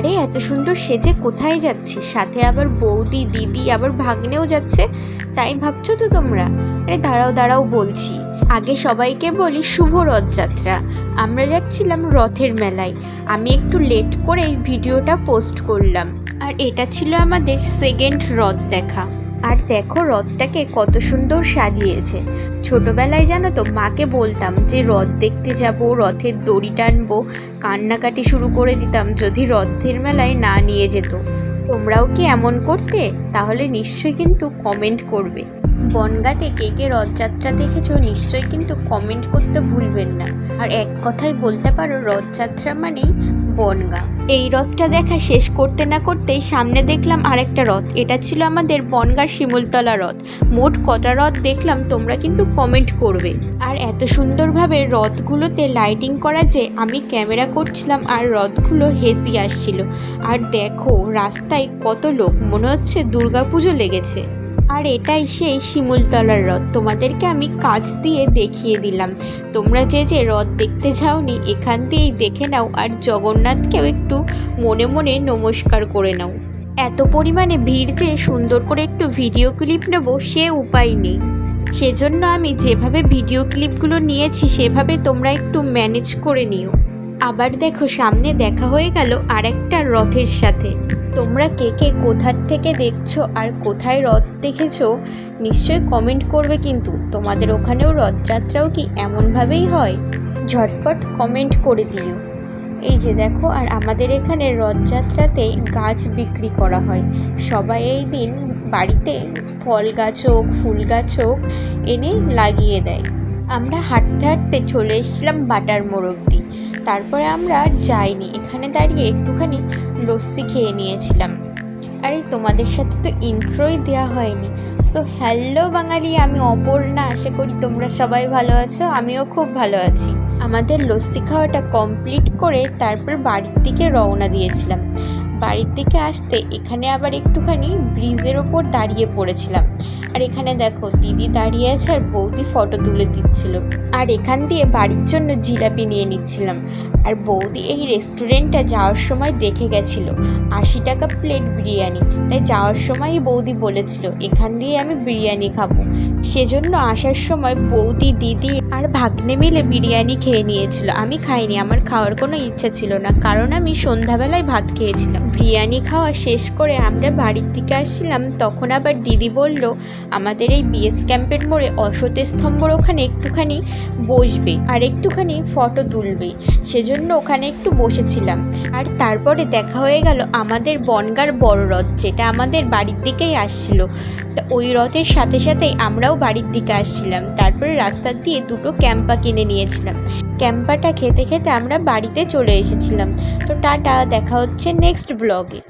আরে এত সুন্দর সেজে কোথায় যাচ্ছি? সাথে আবার বৌদি, দিদি, আবার ভাগ্নেও যাচ্ছে। তাই ভাবছো তো তোমরা? আরে দাঁড়াও দাঁড়াও বলছি। আগে সবাইকে বলি শুভ রথযাত্রা। আমরা যাচ্ছিলাম রথের মেলায়। আমি একটু লেট করে এই ভিডিওটা পোস্ট করলাম। আর এটা ছিল আমাদের সেকেন্ড রথ দেখা। আর দেখো রথটাকে কত সুন্দর সাজিয়েছে। ছোটবেলায় জানো তো মাকে বলতাম যে রথ দেখতে যাব, রথের দড়ি টানবো, কান্নাকাটি শুরু করে দিতাম যদি রথের মেলায় না নিয়ে যেত। তোমরাও কি এমন করতে? তাহলে নিশ্চয়ই কিন্তু কমেন্ট করবে। বনগাঁতে কে কে রথযাত্রা দেখেছো নিশ্চয়ই কিন্তু কমেন্ট করতে ভুলবেন না। আর এক কথায় বলতে পারো রথযাত্রা মানেই বনগাঁ। এই রথটা দেখা শেষ করতে না করতেই সামনে দেখলাম আরেকটা রথ। এটা ছিল আমাদের বনগাঁর শিমুলতলা রথ। মোট কটা রথ দেখলাম তোমরা কিন্তু কমেন্ট করবে। আর এত সুন্দরভাবে রথগুলোতে লাইটিং করা যে আমি ক্যামেরা করছিলাম আর রথগুলো হেসে আসছিল। আর দেখো রাস্তায় কত লোক, মনে হচ্ছে দুর্গাপুজো লেগেছে। আর এটাই সেই শিমুলতলার রথ। তোমাদেরকে আমি কাছ দিয়ে দেখিয়ে দিলাম। তোমরা যে যে রথ দেখতে যাওনি এখান দিয়েই দেখে নাও, আর জগন্নাথকেও একটু মনে মনে নমস্কার করে নাও। এত পরিমাণে ভিড় যে সুন্দর করে একটু ভিডিও ক্লিপ নেব সে উপায় নেই। সেজন্য আমি যেভাবে ভিডিও ক্লিপগুলো নিয়েছি সেভাবে তোমরা একটু ম্যানেজ করে নিও। আবার দেখো সামনে দেখা হয়ে গেল আরেকটা রথের সাথে। তোমরা কে কে কোথার থেকে দেখছো আর কোথায় রথ দেখেছো নিশ্চয়ই কমেন্ট করবে। কিন্তু তোমাদের ওখানেও রথযাত্রাও কি এমনভাবেই হয়? ঝটপট কমেন্ট করে দিও। এই যে দেখো, আর আমাদের এখানে রথযাত্রাতে গাছ বিক্রি করা হয়। সবাই এই দিন বাড়িতে ফল গাছ হোক, ফুল গাছ হোক এনে লাগিয়ে দেয়। আমরা হাঁটতে হাঁটতে চলে এসেছিলাম বাটার মোড় অবধি। তারপরে আমরা যাইনি, এখানে দাঁড়িয়ে একটুখানি লস্যি খেয়ে নিয়েছিলাম। আরে তোমাদের সাথে তো ইন্ট্রোই দেওয়া হয়নি। সো হ্যালো বাঙালি, আমি অপর্ণা। আশা করি তোমরা সবাই ভালো আছো, আমিও খুব ভালো আছি। আমাদের লস্যি খাওয়াটা কমপ্লিট করে তারপর বাড়ির দিকে রওনা দিয়েছিলাম। বাড়ির দিকে আসতে এখানে আবার একটুখানি ব্রিজের ওপর দাঁড়িয়ে পড়েছিলাম। আর এখানে দেখো দিদি দাঁড়িয়ে আছে আর বৌদি ফটো তুলে দিচ্ছিল। আর এখান দিয়ে বাড়ির জন্য জিলাপি নিয়ে নিচ্ছিলাম। আর বৌদি এই রেস্টুরেন্টটা যাওয়ার সময় দেখে গেছিল, 80 টাকা প্লেট বিরিয়ানি। তাই যাওয়ার সময়ই বৌদি বলেছিল এখান দিয়ে আমি বিরিয়ানি খাবো। সেজন্য আসার সময় বৌদি, দিদি আর ভাগ্নে মিলে বিরিয়ানি খেয়ে নিয়েছিল। আমি খাইনি, আমার খাওয়ার কোনো ইচ্ছা ছিল না, কারণ আমি সন্ধ্যাবেলায় ভাত খেয়েছিলাম। বিরিয়ানি খাওয়া শেষ করে আমরা বাড়ির দিকে আসছিলাম, তখন আবার দিদি বলল আমাদের এই বিএস ক্যাম্পের মোড়ে অশোক স্তম্ভর ওখানে একটুখানি বসবে আর একটুখানি ফটো তুলবে। সেজন্য ওখানে একটু বসেছিলাম। আর তারপরে দেখা হয়ে গেল আমাদের বনগাঁর বড় রথ, যেটা আমাদের বাড়ির দিকেই আসছিল। তা ওই রথের সাথে সাথেই আমরাও বাড়ির দিকে আসছিলাম। তারপরে রাস্তা দিয়ে দুটো ক্যাম্পা কিনে নিয়েছিলাম। ক্যাম্পাটা খেতে খেতে আমরা বাড়িতে চলে এসেছিলাম। তো টাটা, দেখা হচ্ছে নেক্সট ব্লগে।